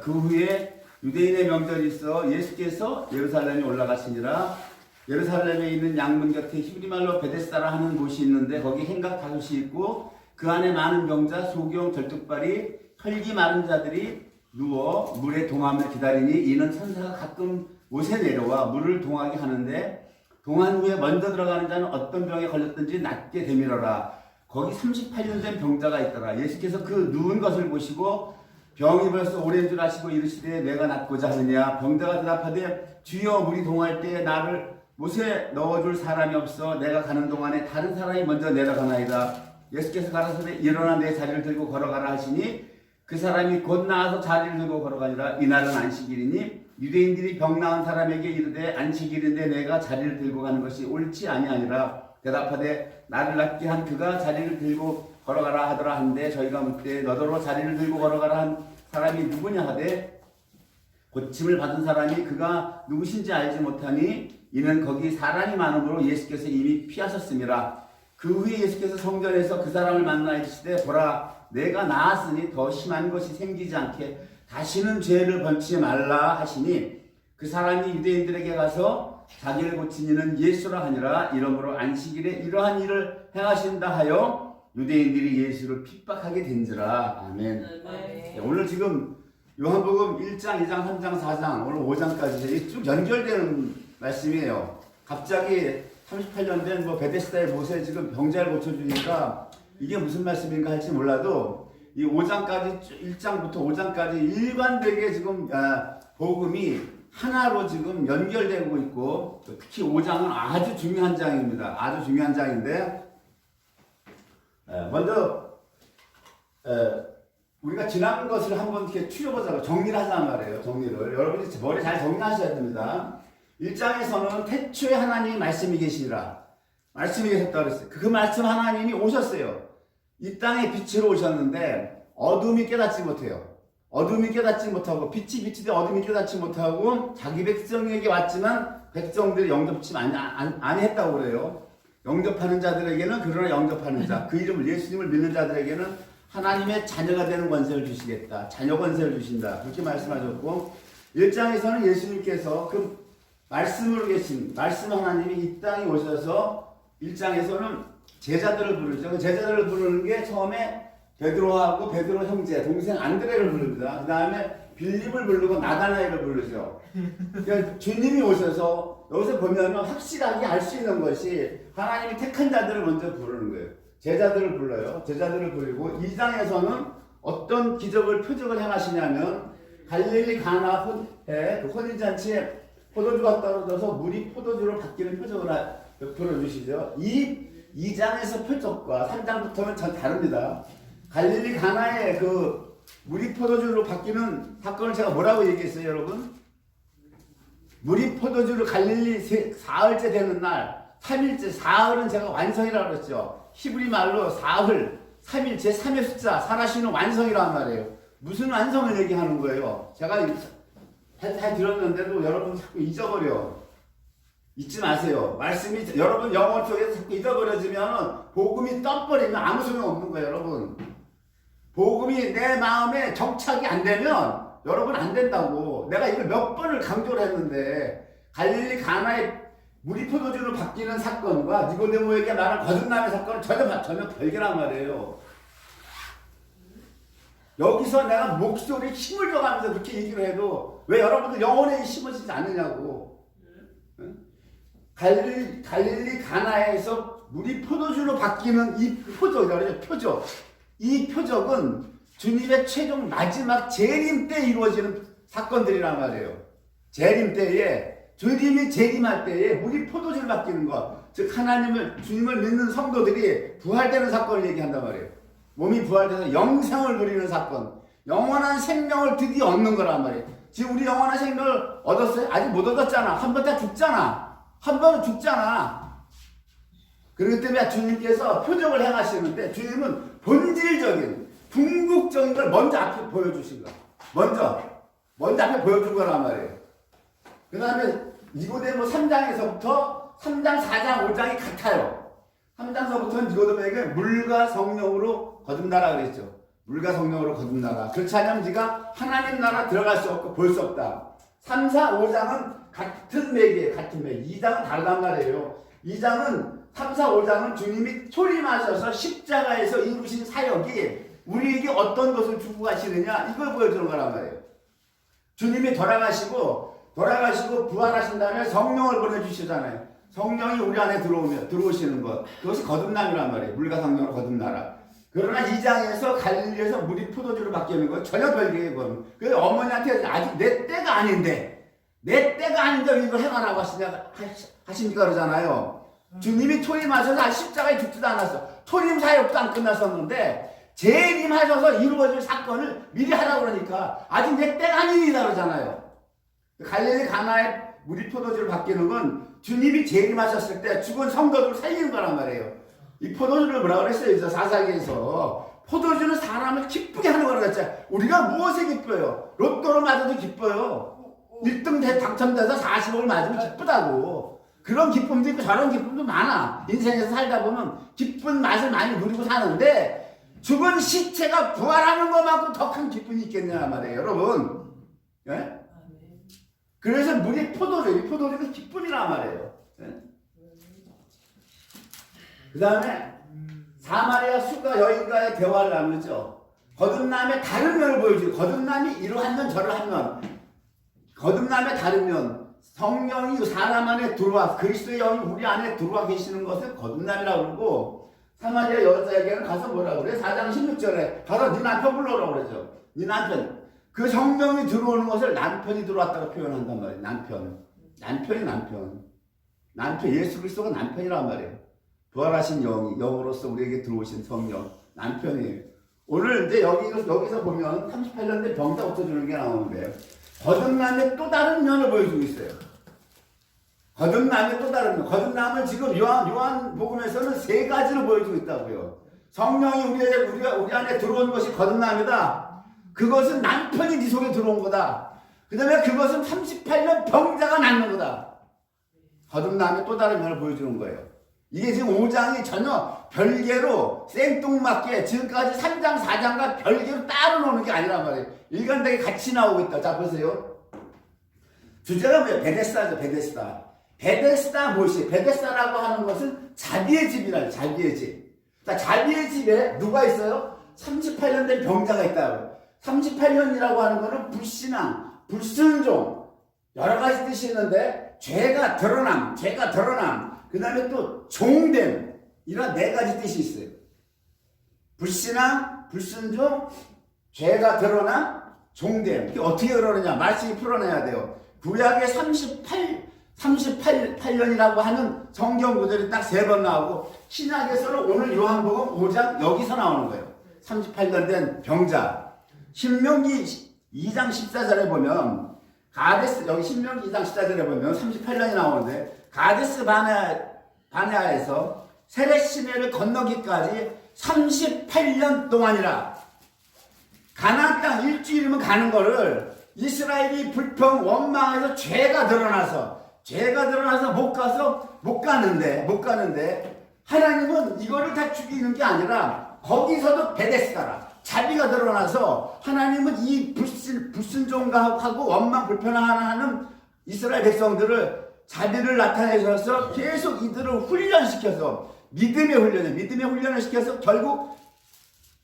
그 후에 유대인의 명절이 있어 예수께서 예루살렘에 올라가시니라. 예루살렘에 있는 양문 곁에 히브리말로 베데스다라 하는 곳이 있는데 거기 행각 다섯이 있고 그 안에 많은 병자, 소경, 절뚝발이, 혈기 마른 자들이 누워 물에 동함을 기다리니 이는 천사가 가끔 못에 내려와 물을 동하게 하는데 동한 후에 먼저 들어가는 자는 어떤 병에 걸렸든지 낫게 되밀어라. 거기 38년 된 병자가 있더라. 예수께서 그 누운 것을 보시고 병이 벌써 오랜 줄 아시고 이르시되 내가 낫고자 하느냐. 병자가 대답하되 주여 물이 동할 때 나를 못에 넣어줄 사람이 없어 내가 가는 동안에 다른 사람이 먼저 내려가나이다. 예수께서 가라사대 일어나 내 자리를 들고 걸어가라 하시니 그 사람이 곧 나와서 자리를 들고 걸어가니라. 이날은 안식일이니 유대인들이 병 나은 사람에게 이르되 안식일인데 내가 자리를 들고 가는 것이 옳지 아니하니라. 대답하되 나를 낫게 한 그가 자리를 들고 걸어가라 하더라 한데 저희가 묻되 너더러 자리를 들고 걸어가라 한 사람이 누구냐 하되 고침을 받은 사람이 그가 누구신지 알지 못하니 이는 거기 사람이 많으므로 예수께서 이미 피하셨음이라. 그 후에 예수께서 성전에서 그 사람을 만나 이르시되 보라 내가 나았으니 더 심한 것이 생기지 않게 다시는 죄를 번치지 말라 하시니 그 사람이 유대인들에게 가서 자기를 고친 이는 예수라 하니라. 이러므로 안식일에 이러한 일을 행하신다 하여 유대인들이 예수를 핍박하게 된지라. 아멘. 네, 오늘 지금 요한복음 1장, 2장, 3장, 4장, 오늘 5장까지 쭉 연결되는 말씀이에요. 갑자기 38년 된 베데스다의 못에 지금 병자를 고쳐주니까 이게 무슨 말씀인가 할지 몰라도 이 5장까지 1장부터 5장까지 일관되게 지금 복음이 하나로 지금 연결되고 있고 특히 5장은 아주 중요한 장입니다. 아주 중요한 장인데 먼저 우리가 지난 것을 한번 이렇게 추려보자고 정리를 하자는 말이에요. 정리를 여러분이 머리 잘 정리하셔야 됩니다. 1장에서는 태초에 하나님이 말씀이 계시니라 말씀이 계셨다고 그랬어요. 그 말씀 하나님이 오셨어요. 이 땅에 빛으로 오셨는데 어둠이 깨닫지 못해요. 어둠이 깨닫지 못하고 빛이 빛인데 어둠이 깨닫지 못하고 자기 백성에게 왔지만 백성들이 영접치 안 했다고 그래요. 영접하는 자들에게는 그러나 영접하는 자, 그 이름을 예수님을 믿는 자들에게는 하나님의 자녀가 되는 권세를 주시겠다. 자녀 권세를 주신다. 그렇게 말씀하셨고 1장에서는 예수님께서 그 말씀으로 계신 말씀 하나님이 이 땅에 오셔서 1장에서는 제자들을 부르죠. 그 제자들을 부르는 게 처음에 베드로하고 베드로 형제, 동생 안드레를 부릅니다. 그 다음에 빌립을 부르고 나다나엘을 부르죠. 그러니까 주님이 오셔서 여기서 보면 확실하게 알 수 있는 것이 하나님이 택한 자들을 먼저 부르는 거예요. 제자들을 불러요. 제자들을 부르고 2장에서는 어떤 기적을 표적을 행하시냐면 갈릴리 가나 혼인잔치에 포도주가 떨어져서 물이 포도주로 바뀌는 표적을 보여주시죠. 이 2장에서 표적과 3장부터는 전 다릅니다. 갈릴리 가나의 그 물이 포도주로 바뀌는 사건을 제가 뭐라고 얘기했어요, 여러분? 물이 포도주로 갈릴리 사흘째 되는 날, 3일째, 사흘은 제가 완성이라고 그랬죠. 히브리 말로 사흘, 3일, 제3의 숫자, 살아시는 완성이라는 말이에요. 무슨 완성을 얘기하는 거예요? 제가 잘 들었는데도 여러분 자꾸 잊어버려. 잊지 마세요. 말씀이 여러분 영어 쪽에서 자꾸 잊어버려지면 복음이 떠버리면 아무 소용 없는 거예요, 여러분. 복음이 내 마음에 정착이 안 되면 여러분 안 된다고. 내가 이걸 몇 번을 강조를 했는데 갈릴리 가나의 물이 포도주로 바뀌는 사건과 니고데모에게 말한 거듭남의 사건은 전혀 별개란 말이에요. 여기서 내가 목소리에 힘을 줘가면서 그렇게 얘기를 해도 왜 여러분들 영혼에 심어지지 않느냐고. 갈릴리 가나에서 물이 포도주로 바뀌는 이 표적. 이 표적은 주님의 최종 마지막 재림 때 이루어지는 사건들이란 말이에요. 재림 때에 주님이 재림할 때에 물이 포도주로 바뀌는 것, 즉 주님을 믿는 성도들이 부활되는 사건을 얘기한단 말이에요. 몸이 부활돼서 영생을 누리는 사건, 영원한 생명을 드디어 얻는 거란 말이에요. 지금 우리 영원한 생명을 얻었어요? 아직 못 얻었잖아. 한 번 다 죽잖아. 한 번은 죽잖아. 그렇기 때문에 주님께서 표적을 행하시는데 주님은 본질적인 궁극적인 걸 먼저 앞에 보여주신 거야. 먼저 앞에 보여준 거란 말이에요. 그 다음에 니고데모 3장에서부터 3장, 4장, 5장이 같아요. 3장서부터는 니고데모에게 물과 성령으로 거듭나라 그랬죠. 물과 성령으로 거듭나라. 그렇지 않으면 네가 하나님 나라 들어갈 수 없고 볼 수 없다. 3, 4, 5장은 같은 맥이에요. 같은 맥. 2장은 다르단 말이에요. 2장은 3, 4, 5장은 주님이 초림하셔서 십자가에서 이루신 사역이 우리에게 어떤 것을 주고 가시느냐 이걸 보여주는 거란 말이에요. 주님이 돌아가시고 부활하신 다음에 성령을 보내주시잖아요. 성령이 우리 안에 들어오시는 것. 그것이 거듭남이란 말이에요. 물과 성령으로 거듭나라. 그러나 2장에서 갈릴리에서 물이 포도주로 바뀌는 건 전혀 별개의 거예요. 그래서 어머니한테 아직 내 때가 아닌데 이걸 행하라고 하십니까 그러잖아요. 주님이 초림하셔서 십자가에 죽지도 않았어. 초림 사역도 안 끝났었는데 재림하셔서 이루어질 사건을 미리 하라고 그러니까 아직 내 때가 아닙니다 그러잖아요. 갈릴리 가나에 물이 포도주로 바뀌는 건 주님이 재림하셨을 때 죽은 성도들을 살리는 거란 말이에요. 이 포도주를 뭐라고 그랬어요? 사사기에서 포도주는 사람을 기쁘게 하는 거라고 했잖아요. 우리가 무엇에 기뻐요? 로또로 맞아도 기뻐요. 1등 당첨돼서 40억을 맞으면 기쁘다고. 그런 기쁨도 있고 저런 기쁨도 많아. 인생에서 살다 보면 기쁜 맛을 많이 누리고 사는데 죽은 시체가 부활하는 것만큼 더 큰 기쁨이 있겠냐 말이에요 여러분. 예? 그래서 물이 포도주는 기쁨이란 말이에요. 예? 그 다음에 사마리아 수가 여인과의 대화를 나누죠. 거듭남의 다른 면을 보여주고 거듭남이 이러한 면 저러한 면 거듭남의 다른 면 성령이 사람 안에 들어와 그리스도의 영이 우리 안에 들어와 계시는 것을 거듭남이라고 그러고 사마리아 여자에게는 가서 뭐라고 그래? 4장 16절에 가서 네 남편 불러오라고 그러죠. 네 남편. 그 성령이 들어오는 것을 남편이 들어왔다고 표현한단 말이에요. 남편 예수 그리스도가 남편이란 말이에요. 부활하신 영으로서 우리에게 들어오신 성령 남편이에요. 오늘 이제 여기서 보면 38년 된 병자 없어지는 게 나오는데 거듭남의 또 다른 면을 보여주고 있어요. 거듭남의 또 다른 면. 거듭남을 지금 요한복음에서는 세 가지로 보여주고 있다고요. 성령이 우리 안에 들어온 것이 거듭남이다. 그것은 남편이 네 속에 들어온 거다. 그 다음에 그것은 38년 병자가 낫는 거다. 거듭남의 또 다른 면을 보여주는 거예요. 이게 지금 5장이 전혀 별개로 생뚱맞게 지금까지 3장, 4장과 별개로 따로 노는 게 아니란 말이에요. 일관되게 같이 나오고 있다. 자, 보세요. 주제가 뭐예요? 베데스다죠, 베데스다. 베데스다 무엇이? 베데스다라고 하는 것은 자비의 집이라는 자비의 집. 자, 자비의 집에 누가 있어요? 38년 된 병자가 있다고요. 38년이라고 하는 것은 불신앙, 불순종, 여러 가지 뜻이 있는데, 죄가 드러남, 그 다음에 또 종됨, 이런 네 가지 뜻이 있어요. 불신앙, 불순종, 죄가 드러남, 종됨. 이게 어떻게 그러느냐? 말씀이 풀어내야 돼요. 구약의 38년이라고 하는 성경 구절이 딱 3번 나오고, 신약에서는 오늘 요한복음 5장 여기서 나오는 거예요. 38년 된 병자. 신명기 2장 14절에 보면 여기 신명기 2장 14절에 보면 38년이 나오는데 가데스 바네아에서 세레시네를 건너기까지 38년 동안이라 가나안 땅 일주일이면 가는 거를 이스라엘이 불평 원망해서 죄가 드러나서 못 가는데 하나님은 이거를 다 죽이는 게 아니라 거기서도 베데스다라 자비가 드러나서 하나님은 이 불순종하고 원망 불편하는 이스라엘 백성들을 자비를 나타내셔서 계속 이들을 훈련시켜서 믿음의 훈련을 시켜서 결국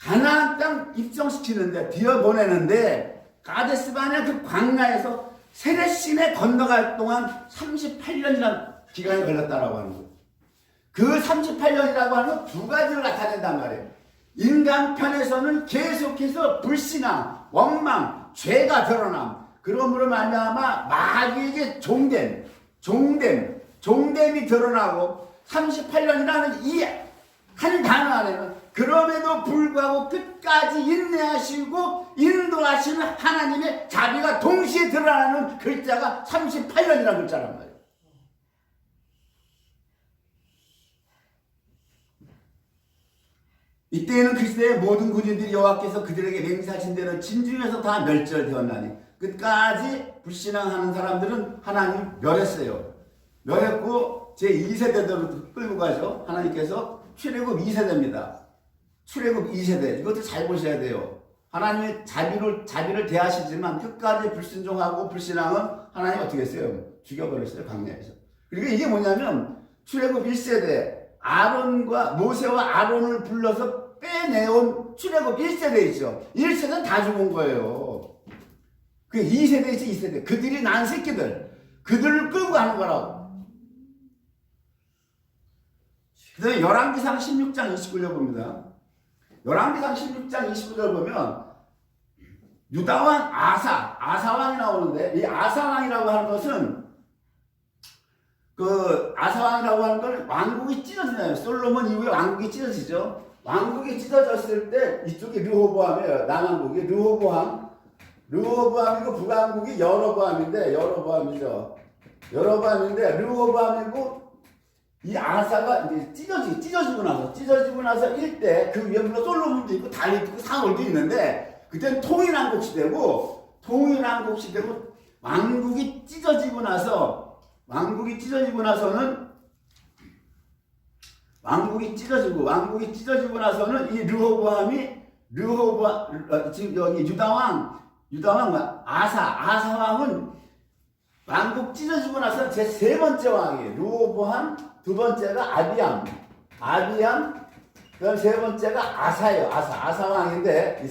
가나안 땅 입성시키는데 뒤어보내는데 가데스바네 그 광야에서 세레신에 건너갈 동안 38년이라는 기간이 걸렸다라고 하는 거예요. 그 38년이라고 하는 건 두 가지를 나타낸단 말이에요. 인간 편에서는 계속해서 불신앙, 원망, 죄가 드러남. 그러므로 말미암아 마귀에게 종됨이 드러나고 38년이라는 이 한 단어 안에는 그럼에도 불구하고 끝까지 인내하시고 인도하시는 하나님의 자비가 동시에 드러나는 글자가 38년이라는 글자란 말이에요. 이때에는 그리스도의 모든 군인들이 여호와께서 그들에게 맹세하신 대로 진중에서 다 멸절되었나니 끝까지 불신앙하는 사람들은 하나님 멸했어요. 멸했고 제2세대대로 끌고 가죠. 하나님께서 출애굽 2세대입니다. 출애굽 2세대. 이것도 잘 보셔야 돼요. 하나님의 자비를 대하시지만 끝까지 불순종하고 불신앙은 하나님 어떻게 했어요? 죽여버렸어요. 광야에서. 그리고 이게 뭐냐면 출애굽 1세대 모세와 아론을 불러서 빼내온 출애굽 1세대 있죠. 1세대는 다 죽은 거예요. 그 2세대 있죠. 2세대. 그들이 낳은 새끼들. 그들을 끌고 가는 거라고. 그 다음에 열왕기상 16장 29절 봅니다. 열왕기상 16장 29절 보면 유다왕 아사왕이 나오는데 이 아사왕이라고 하는 것은 그 아사왕이라고 하는 건 왕국이 찢어지나요? 솔로몬 이후에 왕국이 찢어지죠. 왕국이 찢어졌을 때 이쪽이 르호보암이에요. 남왕국이 르호보암이고 북왕국이 여로보암인데 르호보암이고 이 아사가 이제 찢어지고 나서 일대 그 위에 물론 솔로몬도 있고 다윗도 있고 사울도 있는데 그때는 통일한국 시대고 왕국이 찢어지고 나서는 이 지금 여기 유다왕 아사왕은 왕국 찢어지고 나서 제 세 번째 왕이에요. 르호보암, 두 번째가 아비암, 그다음 세 번째가 아사예요. 아사왕인데 이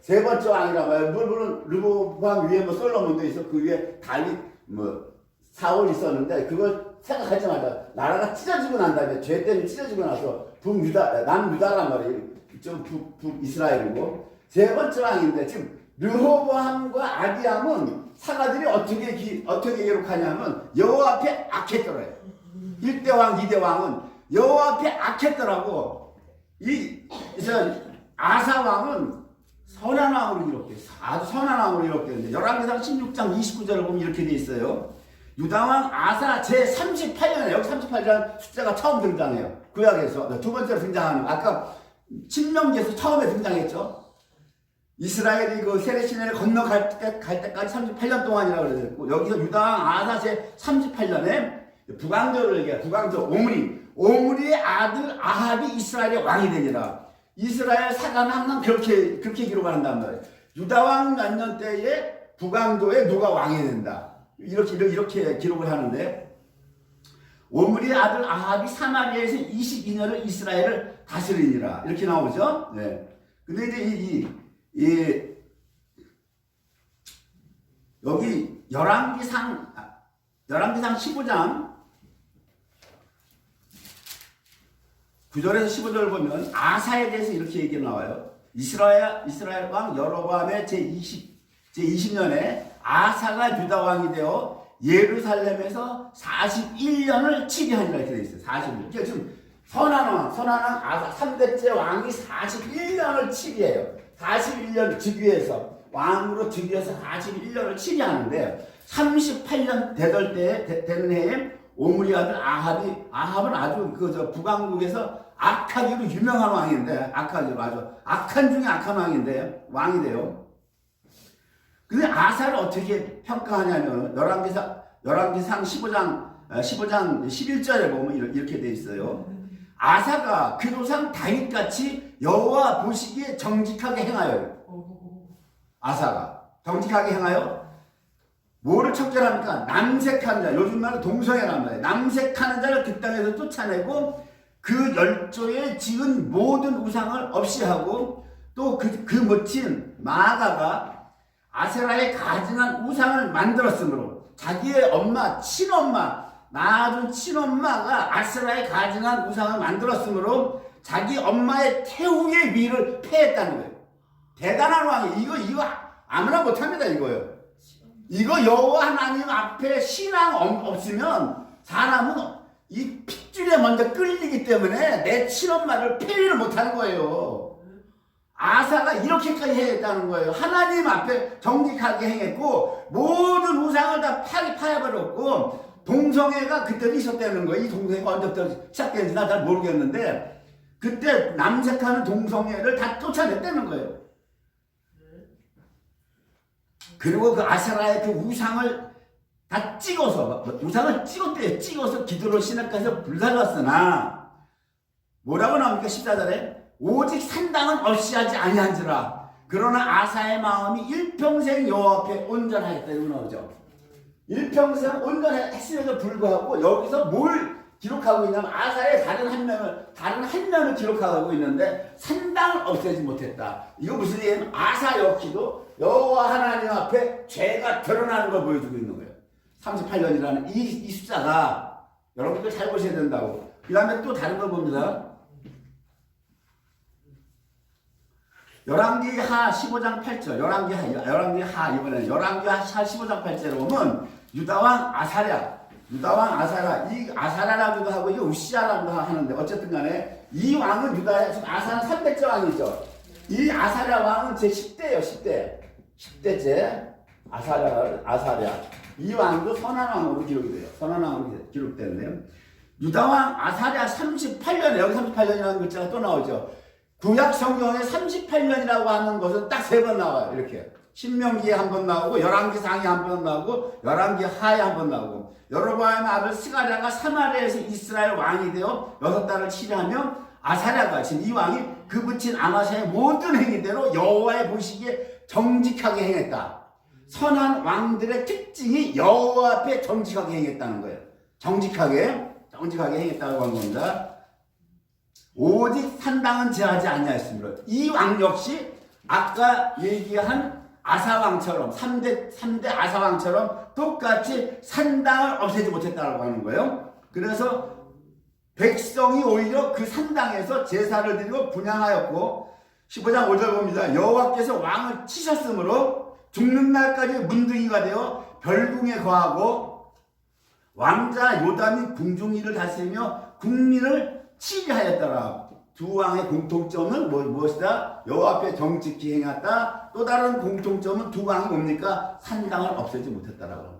세 번째 왕이라고 해요. 물론 르호보암 위에 솔로몬도 있어. 그 위에 다윗 사울 있었는데 그걸 생각하자마자 나라가 찢어지고 난 다음에 죄 때문에 찢어지고 나서 남유다란 말이에요. 이쪽 북이스라엘이고 세 번째 왕인데 지금 르호보암과 아비암은 사가들이 어떻게 기록하냐면 여호와 앞에 악했더래요. 1대 왕, 2대 왕은 여호와 앞에 악했더라고. 아사 왕은 선한 왕으로 기록돼요. 아주 선한 왕으로 기록되는데 열왕기상 16장 29절을 보면 이렇게 돼 있어요. 유다왕 아사 제38년에 여기 38년 숫자가 처음 등장해요. 구약에서 두 번째로 등장하는 아까 신명기에서 처음에 등장했죠. 이스라엘이 그 세례시내를 건너갈 때까지 38년 동안이라고 그랬고 여기서 유다왕 아사 제38년에 북왕조를 얘기해요. 북왕조 오므리의 아들 아합이 이스라엘의 왕이 되니라. 이스라엘 사가는 항상 그렇게 기록을 한단 말이에요. 유다왕 몇 년 때에 북왕조에 누가 왕이 된다. 이렇게 기록을 하는데 오므리의 아들 아합이 사마리아에서 22년을 이스라엘을 다스리니라. 이렇게 나오죠. 네. 근데 이제 여기 열왕기상 15장 9절에서 15절을 보면 아사에 대해서 이렇게 얘기가 나와요. 이스라엘 왕 여로보암의 제20년에 아사가 유다 왕이 되어 예루살렘에서 41년을 치리하니라 이렇게 되어 있어요. 41년. 그러니까 지금 선한 왕 아사 3대째 왕이 41년을 치리해요. 41년 왕으로 즉위해서 41년을 치리하는데 38년 되는 해에 오므리 아들 아합은 아주 북왕국에서 악하기로 유명한 왕인데 아주 악한 중에 악한 왕인데 왕이 돼요. 근데 아사를 어떻게 평가하냐면 열왕기상 15장 11절에 보면 이렇게 돼 있어요. 아사가 그 조상 다윗같이 여호와 보시기에 정직하게 행하여 아사가 정직하게 행하여 뭐를 척결합니까? 남색하는 자, 요즘 말로 동성애란 말이에요. 남색하는 자를 그 땅에서 쫓아내고 그 열조에 지은 모든 우상을 없이 하고 또 그 멋진 마아가가 아세라의 가증한 우상을 만들었으므로 자기의 낳아준 친엄마가 아세라의 가증한 우상을 만들었으므로 자기 엄마의 태후의 위를 패했다는 거예요. 대단한 왕이 이거 아무나 못합니다. 이거 여호와 하나님 앞에 신앙 없으면 사람은 이 핏줄에 먼저 끌리기 때문에 내 친엄마를 패를 못하는 거예요. 아사가 이렇게까지 했다는 거예요. 하나님 앞에 정직하게 행했고 모든 우상을 다 파해버렸고 동성애가 그때도 있었다는 거예요. 이 동성애가 언제부터 시작됐는지 나 잘 모르겠는데 그때 남색하는 동성애를 다 쫓아냈다는 거예요. 그리고 그 아세라의 그 우상을 다 우상을 찍어서 기도로 시냇가에서 불살랐으나 뭐라고 나옵니까? 14절에 오직 산당은 없이 하지 아니한지라 그러나 아사의 마음이 일평생 여호와 앞에 온전하였다 이거 나오죠. 일평생 온전했음에도 불구하고 여기서 뭘 기록하고 있냐면 아사의 다른 한 면을 기록하고 있는데 산당을 없애지 못했다. 이거 무슨 얘기냐면 아사 역시도 여호와 하나님 앞에 죄가 드러나는 걸 보여주고 있는 거예요. 38년이라는 이 숫자가 여러분들 잘 보셔야 된다고. 그 다음에 또 다른 걸 봅니다. 열왕기하 15장 8절, 열왕기하 이번에는 열왕기하 15장 8절에 보면 유다왕 아사랴, 이 아사랴라고도 하고 이게 우시아라고도 하는데 어쨌든 간에 이 왕은 유다의 지금 아사는 300째 왕이죠. 이 아사랴 왕은 제 10대예요. 10대째 아사랴. 이 왕도 선한 왕으로 기록이 돼요. 선한 왕으로 기록되는데요. 유다왕 아사랴 38년에 여기 38년이라는 글자가 또 나오죠. 구약 성경에 38년이라고 하는 것은 딱 3번 나와요. 이렇게. 신명기에 한 번 나오고, 열왕기상에 한 번 나오고, 열왕기하에 한 번 나오고. 여로보암의 아들 스가랴가 사마리아에서 이스라엘 왕이 되어 6달을 치료하며 아사랴가 지금 이 왕이 그 붙인 아마샤의 모든 행위대로 여호와의 보시기에 정직하게 행했다. 선한 왕들의 특징이 여호와 앞에 정직하게 행했다는 거예요. 정직하게 행했다고 한 겁니다. 오직 산당은 제하지 아니하였으므로 이 왕 역시 아까 얘기한 아사왕처럼 3대 아사왕처럼 똑같이 산당을 없애지 못했다고 하는 거예요. 그래서 백성이 오히려 그 산당에서 제사를 드리고 분향하였고 15장 5절 봅니다. 여호와께서 왕을 치셨으므로 죽는 날까지 문둥이가 되어 별궁에 거하고 왕자 요담이 궁중일을 다스리며 국민을 치리하였더라. 두 왕의 공통점은 무엇이다? 여호와 앞에 정직히 행했다. 또 다른 공통점은 두 왕이 뭡니까? 산당을 없애지 못했다라고.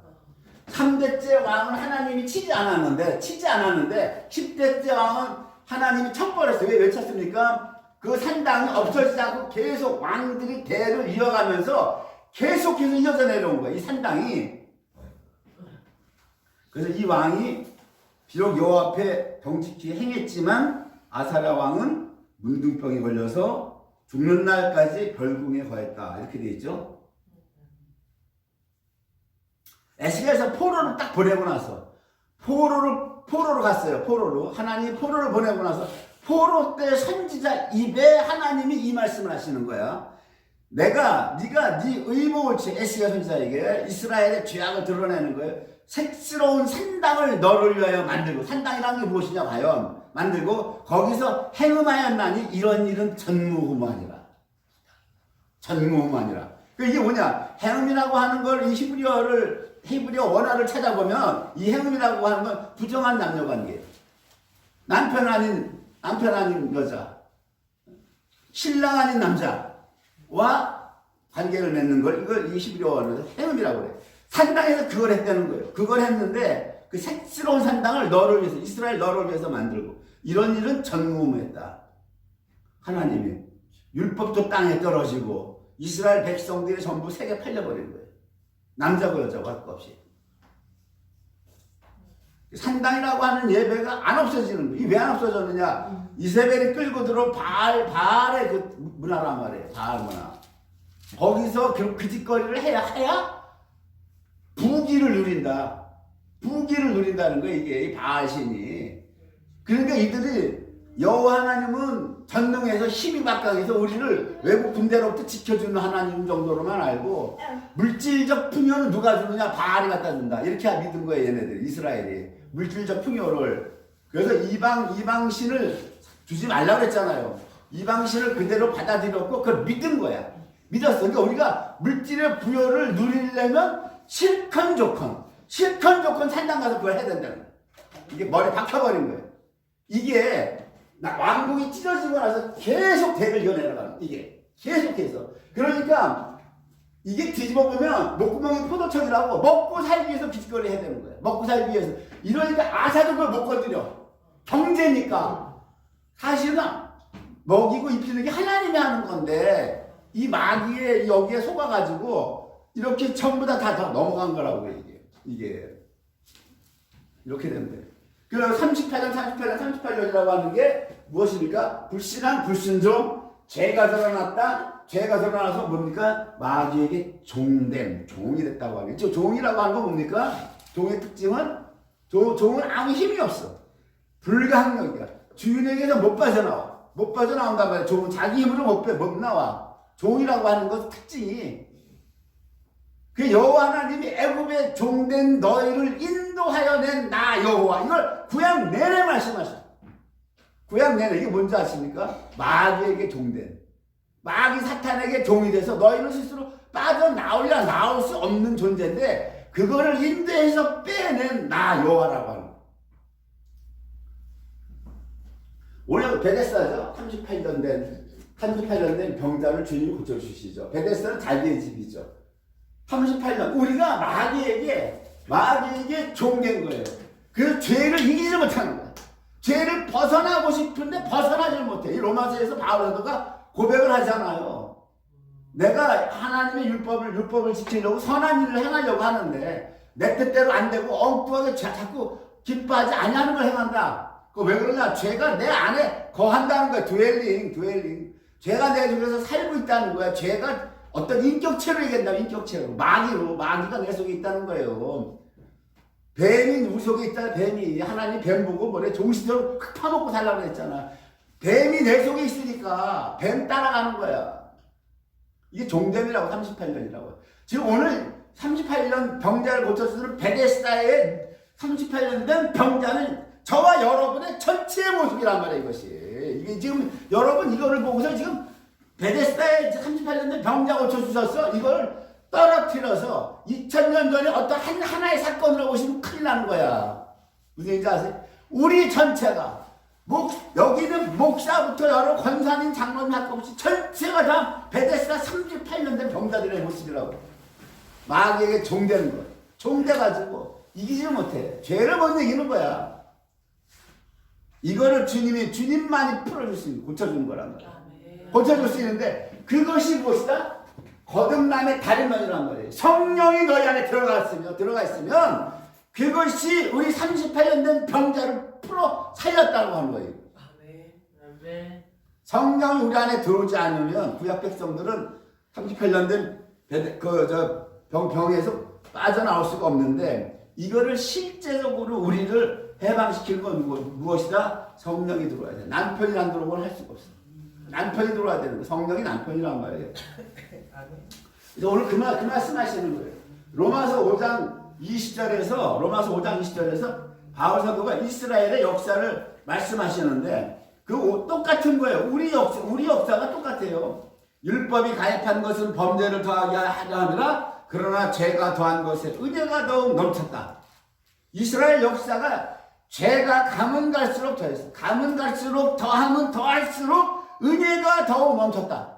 3대째 왕은 하나님이 치지 않았는데 10대째 왕은 하나님이 쳐버렸어요. 왜 쳤습니까? 그 산당이 없어지지 않고 계속 왕들이 대를 이어가면서 계속해서 이어져 내려온 거예요. 이 산당이. 그래서 이 왕이 비록 여호와 앞에 정직히 행했지만 아사랴 왕은 문둥병에 걸려서 죽는 날까지 별궁에 거했다. 이렇게 되어 있죠. 에스겔에서 포로를 딱 보내고 나서 포로로 갔어요. 하나님이 포로를 보내고 나서 포로 때 선지자 입에 하나님이 이 말씀을 하시는 거야. 네가 네 의무올치 에스겔 선지자에게 이스라엘의 죄악을 드러내는 거예요. 색스러운 산당을 너를 위하여 만들고, 산당이라는 게 무엇이냐 과연 만들고 거기서 행음하였나니 이런 일은 전무후무하니라. 이게 뭐냐? 행음이라고 하는 걸 이 히브리어 원어를 찾아보면 이 행음이라고 하는 건 부정한 남녀관계, 남편 아닌 여자, 신랑 아닌 남자와 관계를 맺는 걸 이걸 이 히브리어 원어에서 행음이라고 그래. 산당에서 그걸 했다는 거예요. 그걸 했는데 그 색스러운 산당을 이스라엘 너를 위해서 만들고 이런 일은 전무후무했다. 하나님이 율법도 땅에 떨어지고 이스라엘 백성들이 전부 세계 팔려버린 거예요. 남자고 여자고 할 것 없이. 산당이라고 하는 예배가 안 없어지는 거예요. 왜 안 없어졌느냐? 이세벨이 끌고 들어 바알의 그 문화란 말이에요. 바알 문화. 거기서 그 짓거리를 해야 부귀를 누린다는 거예요. 이게 이 바알신이. 그러니까 이들이 여호와 하나님은 전능해서 힘이 막강해서 우리를 외국 군대로부터 지켜주는 하나님 정도로만 알고 물질적 풍요는 누가 주느냐? 바알이 갖다 준다. 이렇게 믿은 거예요. 얘네들이. 이스라엘이 물질적 풍요를. 그래서 이방신을 주지 말라고 했잖아요. 이방신을 그대로 받아들였고 그걸 믿은 거야. 믿었어. 그러니까 우리가 물질의 부여를 누리려면 실컷 조건 산당 가서 그걸 해야 된다는 거예요. 이게 머리에 박혀버린 거예요. 이게 왕국이 찢어지고 나서 계속 대를 이어내려가는 이게 계속해서. 그러니까 이게 뒤집어 보면 목구멍이 포도청이라고 먹고 살기 위해서 기짓거리 해야 되는 거예요. 먹고 살기 위해서. 이러니까 아사도 그걸 못 건드려. 경제니까. 사실은 먹이고 입히는 게 하나님이 하는 건데 이 마귀에 여기에 속아가지고 이렇게 전부 다 넘어간 거라고 이게 이렇게 되는 거예요. 그래서 38년이라고 하는 게 무엇입니까? 불신한 불순종, 죄가 드러났다, 죄가 드러나서 뭡니까? 마귀에게 종된, 종이 됐다고 하겠죠. 종이라고 하는 건 뭡니까? 종의 특징은 종은 아무 힘이 없어. 불가항력이야. 주인에게서 못 빠져나와. 못 빠져나온단 말이야. 종은 자기 힘으로 못 나와. 종이라고 하는 것 특징이. 그 여호와 하나님이 애굽에 종된 너희를 인도하여 낸 나 여호와. 이걸 구약 내내 말씀하셔. 구약 내내. 이게 뭔지 아십니까? 마귀에게 종된. 마귀 사탄에게 종이 돼서 너희는 스스로 빠져나오려 나올 수 없는 존재인데 그거를 인도해서 빼낸 나 여호와라고 하는 거예요. 오늘 베데스다죠. 38년 된 병자를 주님이 고쳐주시죠. 베데스다는 자기의 집이죠. 38년 우리가 마귀에게 종된 거예요. 그래서 죄를 이기지 못하는 거예요. 죄를 벗어나고 싶은데 벗어나지 못해. 이 로마서에서 바울 사도가 고백을 하잖아요. 내가 하나님의 율법을 지키려고 선한 일을 행하려고 하는데 내 뜻대로 안 되고 엉뚱하게 자꾸 기뻐하지 아니하는 걸 행한다. 그 왜 그러냐? 죄가 내 안에 거한다는 거야. 드웰링. 죄가 내 속에서 살고 있다는 거야. 죄가 어떤 인격체로 얘기한다. 인격체로. 마귀가 내 속에 있다는 거예요. 뱀이 우리 속에 있다. 뱀이 하나님 뱀 보고 뭐래 종시처럼 흙 파먹고 살라고 했잖아. 뱀이 내 속에 있으니까 뱀 따라가는 거야. 이게 종됨이라고 38년이라고. 지금 오늘 38년 병자를 고쳐주는 베데스다의 38년 된 병자는 저와 여러분의 전체의 모습이란 말이에요. 이게 지금 여러분 이거를 보고서 지금 베데스다의 38년 된 병자 고쳐주셔서 이걸 떨어뜨려서 2000년 전에 어떤 하나의 사건으로 보시면 큰일 나는 거야. 무슨 얘기인지 아세요? 우리 전체가 여기는 목사부터 여러 권사님 장로님 할 것 없이 전체가 다 베데스다 38년 된 병자들의 모습이라고. 마귀에게 종되는 거야. 종돼가지고 이기지 못해. 죄를 못 이기는 거야. 이거를 주님만이 풀어줄 수 있는, 고쳐주는 거란 말이야. 고쳐줄 수 있는데 그것이 무엇이다? 거듭남의 다른 면이란 말이에요. 성령이 너희 안에 들어가 있으면 그것이 우리 38년 된 병자를 풀어 살렸다고 하는 거예요. 아멘. 성령이 우리 안에 들어오지 않으면 구약 백성들은 38년 된 병에서 빠져나올 수가 없는데 이거를 실제적으로 우리를 해방시키는 건 무엇이다? 성령이 들어와야 돼. 남편이 안 들어오면 할 수가 없어. 남편이 들어와야 되는 거예요. 성령이 남편이란 말이에요. 그래서 오늘 그 말씀 하시는 거예요. 로마서 5장 20절에서 바울 사도가 이스라엘의 역사를 말씀하시는데 그 똑같은 거예요. 우리 역사가 똑같아요. 율법이 가입한 것은 범죄를 더하게 하려 함이라 그러나 죄가 더한 것에 은혜가 더욱 넘쳤다. 이스라엘 역사가 죄가 가면 갈수록 더했어. 가면 갈수록 더하면 더할수록 은혜가 더욱 넘쳤다.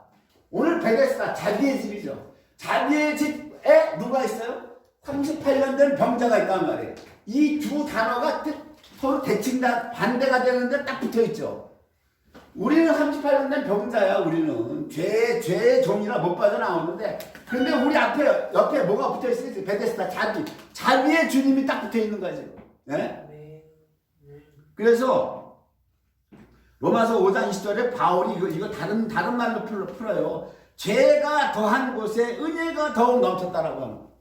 오늘 베데스다 자기의 집이죠. 자기의 집에 누가 있어요? 38년 된 병자가 있단 말이에요. 이 두 단어가 서로 대칭다 반대가 되는데 딱 붙어있죠. 우리는 38년 된 병자야. 우리는 죄의 종이라 못 빠져나오는데 근데 우리 옆에 뭐가 붙어있어요? 베데스다 자비의 주님이 딱 붙어있는 거죠. 네? 그래서 로마서 5장 20절에 바울이 이거 다른 말로 풀어요. 죄가 더한 곳에 은혜가 더욱 넘쳤다라고 하는 거예요.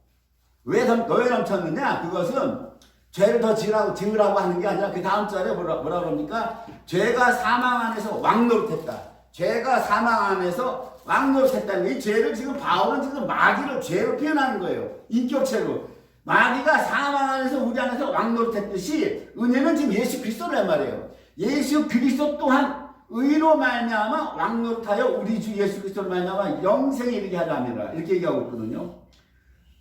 왜 넘쳤느냐? 그것은 죄를 더 지으라고 하는 게 아니라 그 다음 절에 뭐라 그럽니까? 죄가 사망 안에서 왕노릇했다. 죄가 사망 안에서 왕노릇했다는 게 이 죄를 지금 바울은 지금 마귀로 죄로 표현하는 거예요. 인격체로. 마귀가 사망 안에서 우리 안에서 왕노릇했듯이 은혜는 지금 예수 그리스도란 말이에요. 예수 그리스도 또한 의로 말미암아 왕노릇하여 우리 주 예수 그리스도로 말미암아 영생에 이르게 하려 함이라 이렇게 얘기하고 있거든요.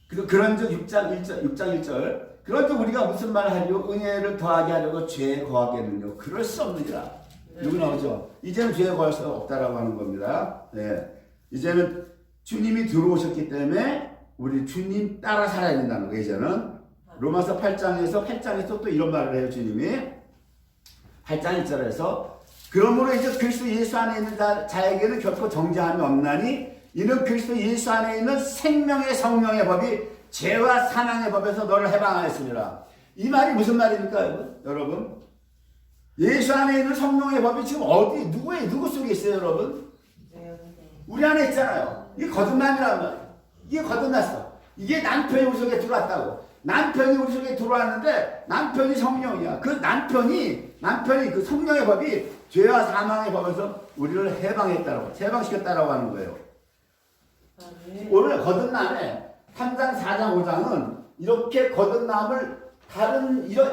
그런즉 6장 1절 그런즉 우리가 무슨 말을 하리요? 은혜를 더하게 하려고 죄에 거하겠느냐? 그럴 수 없느니라. 이거 나오죠. 이제는 죄에 거할 수 없다라고 하는 겁니다. 네. 이제는 주님이 들어오셨기 때문에 우리 주님 따라 살아야 된다는 거예요. 이제는 로마서 8장에서 또 이런 말을 해요. 주님이 8장 1절에서 그러므로 이제 그리스도 예수 안에 있는 자에게는 결코 정죄함이 없나니 이는 그리스도 예수 안에 있는 생명의 성령의 법이 죄와 사망의 법에서 너를 해방하였으니라. 이 말이 무슨 말입니까, 여러분? 예수 안에 있는 성령의 법이 지금 누구 속에 있어요, 여러분? 우리 안에 있잖아요. 이게 거듭남이란 말이에요. 이게 거듭났어. 이게 남편이 우리 속에 들어왔다고. 남편이 우리 속에 들어왔는데 남편이 성령이야. 그 남편이 그 성령의 법이 죄와 사망의 법에서 우리를 해방시켰다라고 하는 거예요. 오늘 거듭남에 3장, 4장, 5장은 이렇게 거듭남을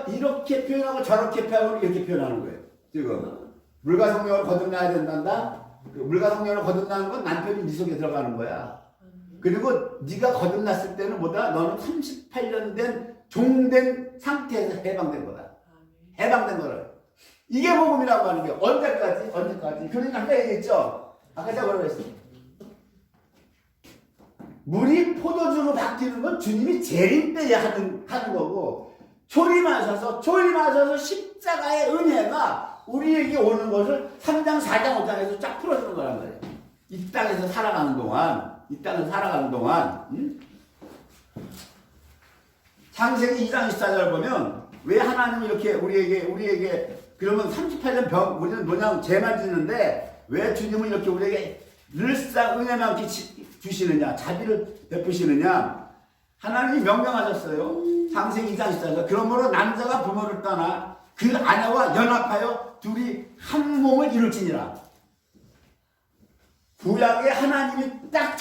이렇게 표현하고 저렇게 표현하고 이렇게 표현하는 거예요. 지금 물과 성령을 거듭나야 된단다. 물과 성령을 거듭나는 건 남편이 네 속에 들어가는 거야. 그리고 네가 거듭났을 때는 뭐다? 너는 38년 된 종된 상태에서 해방된 거다. 해방된 거를. 이게 복음이라고 하는 게 언제까지? 그러니까 아까 얘기했죠. 아까 제가 뭐라고 했어요? 물이 포도주로 바뀌는 건 주님이 재림 때에 하는 거고, 조림하셔서 십자가의 은혜가 우리에게 오는 것을 3장, 4장, 5장에서 쫙 풀어주는 거란 말이에요. 이 땅에서 살아가는 동안, 창세기 2장 24절 보면 왜 하나님이 이렇게 우리에게 그러면 38년 우리는 뭐냐 죄만 짓는데 왜 주님은 이렇게 우리에게 늘상 은혜만 주시느냐, 자비를 베푸시느냐. 하나님이 명령하셨어요. 창세기 2장 24절. 그러므로 남자가 부모를 떠나 그 아내와 연합하여 둘이 한 몸을 이룰지니라. 구약에 하나님이 딱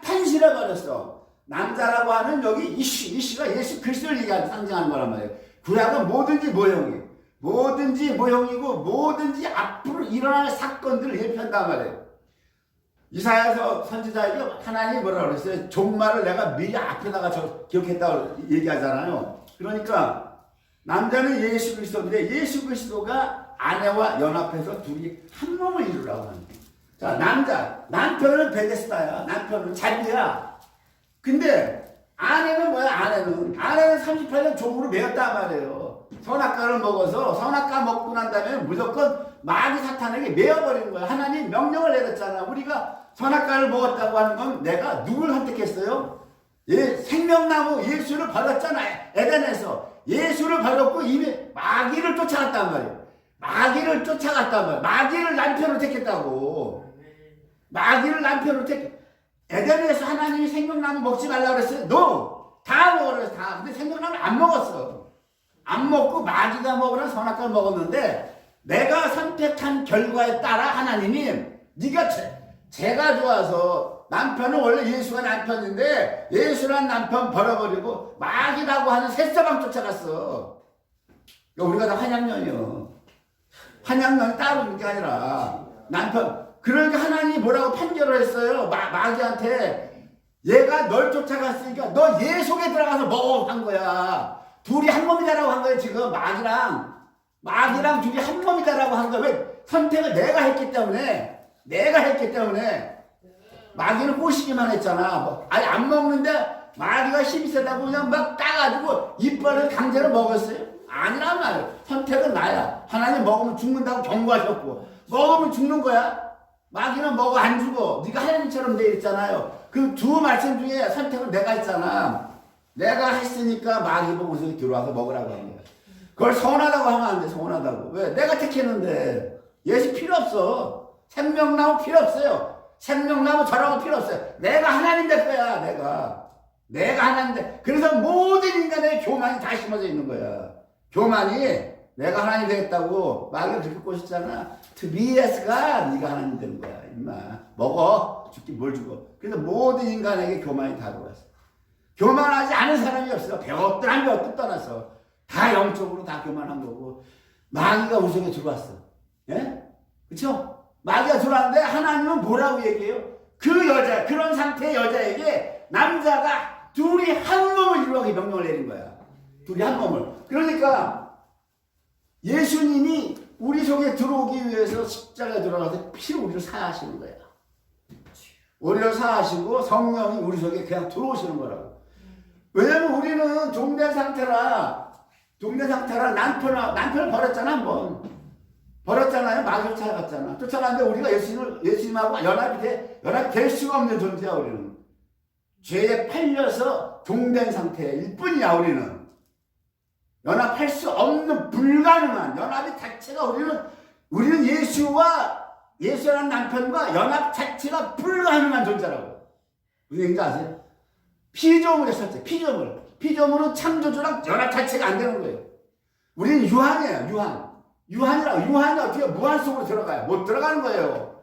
판시해 버렸어. 남자라고 하는 여기 이씨가 예수 그리스도를 상징하는 거란 말이에요. 구약은 뭐든지 모형이고 뭐든지 앞으로 일어날 사건들을 예표한단 말이에요. 이사야서 선지자에게 하나님이 뭐라고 그랬어요? 종말을 내가 미리 앞에다가 기억했다고 얘기하잖아요. 그러니까 남자는 예수 그리스도인데 예수 그리스도가 아내와 연합해서 둘이 한 몸을 이루라고 하는 거예요. 자, 남편은 베데스다야. 남편은 자비야. 근데 아내는 뭐야? 아내는 38년 종으로 매였단 말이에요. 선악과를 먹어서 선악과 먹고 난 다음에 무조건 마귀 사탄에게 매여버리는 거야. 하나님 명령을 내렸잖아. 우리가 선악과를 먹었다고 하는 건 내가 누굴 선택했어요? 생명나무 예수를 버렸잖아. 에덴에서 예수를 버렸고 이미 마귀를 쫓아갔단 말이에요. 마귀를 남편으로 택했다고. 에덴에서 하나님이 생명나무 먹지 말라고 그랬어요. 다 먹으라 그랬어. 다. 근데 생명나무 안 먹었어. 안 먹고 마귀가 먹으라 선악과를 먹었는데 내가 선택한 결과에 따라 하나님이 네가 죄가 좋아서 남편은 원래 예수가 남편인데 예수란 남편 버려버리고 마귀라고 하는 새서방 쫓아갔어. 우리가 다 환양년이요. 환양년이 따로 있는 게 아니라 남편. 그러니까 하나님이 뭐라고 판결을 했어요. 마귀한테 얘가 널 쫓아갔으니까 너 얘 속에 들어가서 먹어 한 거야. 둘이 한 몸이다라고 한 거예요. 지금 마귀랑 둘이 한 몸이다라고 한 거야. 왜? 선택을 내가 했기 때문에 마귀는 꼬시기만 했잖아. 아니 안 먹는데 마귀가 힘이 세다고 그냥 막 따가지고 이빨을 강제로 먹었어요. 아니란 말이에요. 선택은 나야. 하나님 먹으면 죽는다고 경고하셨고 먹으면 죽는 거야. 마귀는 먹어 안 죽어. 네가 하나님처럼 돼 있잖아요. 그 두 말씀 중에 선택은 내가 했잖아. 내가 했으니까 마귀 보고 우리 들어와서 먹으라고 하는 거야. 그걸 서운하다고 하면 안 돼. 서운하다고. 왜? 내가 택했는데. 예수 필요 없어. 생명나무 필요 없어요. 생명나무 저라고 필요 없어요. 내가 하나님 될 거야. 내가 하나님 될. 그래서 모든 인간의 교만이 다 심어져 있는 거야. 교만이 내가 하나님 되겠다고 마귀가 그렇게 꼬셨잖아. To be as God. 네가 하나님 되는 거야. 임마. 먹어. 죽긴 뭘 죽어. 그래서 모든 인간에게 교만이 다 들어왔어. 교만하지 않은 사람이 없어. 배웠든 안 배웠든 떠나서. 다 영적으로 다 교만한 거고. 마귀가 우리 속에 들어왔어. 예? 그쵸? 마귀가 들어왔는데 하나님은 뭐라고 얘기해요? 그런 상태의 여자에게 남자가 둘이 한 몸을 이루라고 명령을 내린 거야. 둘이 한 몸을. 그러니까 예수님이 우리 속에 들어오기 위해서 십자가에 들어가서 피로 우리를 사하시는 거야. 우리를 사하시고 성령이 우리 속에 그냥 들어오시는 거라고. 왜냐면 우리는 종된 상태라 남편을 버렸잖아, 한번. 버렸잖아요. 마귀를 찾아갔잖아. 쫓아갔는데 우리가 예수님하고 연합이 될 수가 없는 존재야, 우리는. 죄에 팔려서 종된 상태일 뿐이야, 우리는. 연합할 수 없는 불가능한 연합이 자체가 우리는 예수와 예수라는 남편과 연합 자체가 불가능한 존재라고. 무슨 얘기인지 아세요? 피조물의 설정, 피조물. 피조물은 창조주랑 연합 자체가 안 되는 거예요. 우리는 유한이에요, 유한. 유한이 어떻게 무한 속으로 들어가요? 못 들어가는 거예요.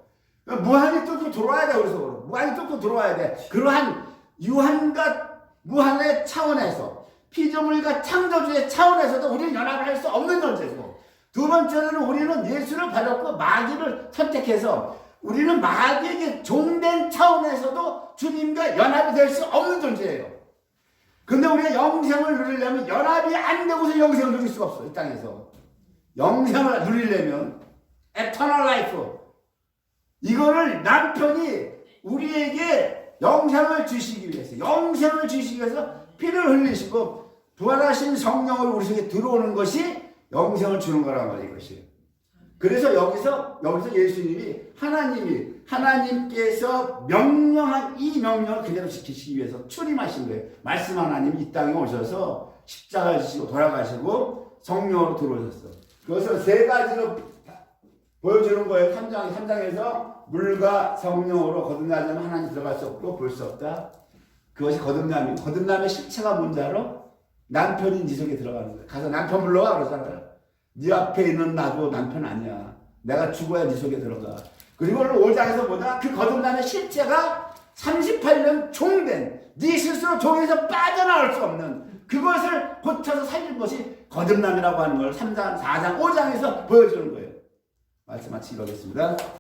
무한이 뚫고 들어와야 돼, 우리 속으로. 무한이 뚫고 들어와야 돼. 그러한 유한과 무한의 차원에서, 피조물과 창조주의 차원에서도 우리는 연합을 할 수 없는 존재고, 두 번째로는 우리는 예수를 받았고 마귀를 선택해서 우리는 마귀에게 종된 차원에서도 주님과 연합이 될 수 없는 존재예요. 근데 우리가 영생을 누리려면 연합이 안 되고서 영생을 누릴 수가 없어, 이 땅에서. 영생을 누리려면 eternal life, 이거를 남편이 우리에게 영생을 주시기 위해서 피를 흘리시고 부활하신 성령을 우리 속에 들어오는 것이 영생을 주는 거란 말이에요, 이것이. 그래서 여기서 예수님이 하나님께서 명령한 이 명령을 그대로 지키시기 위해서 출임하신 거예요. 말씀 하나님이 이 땅에 오셔서 십자가 지시고 돌아가시고 성령으로 들어오셨어. 그것을 세 가지로 보여주는 거예요. 3장에서 물과 성령으로 거듭나자면 하나님 들어갈 수 없고 볼 수 없다. 그것이 거듭남의 실체가 뭔지 알아? 남편이 네 속에 들어가는 거야. 가서 남편 불러와 그러잖아요. 네 앞에 있는 나도 남편 아니야. 내가 죽어야 네 속에 들어가. 그리고 오늘 5장에서 보다 그 거듭남의 실체가 38년 종된 네 스스로 종에서 빠져나올 수 없는 그것을 고쳐서 살린 것이 거듭남이라고 하는 걸 3장, 4장, 5장에서 보여주는 거예요. 말씀 마치도록 하겠습니다.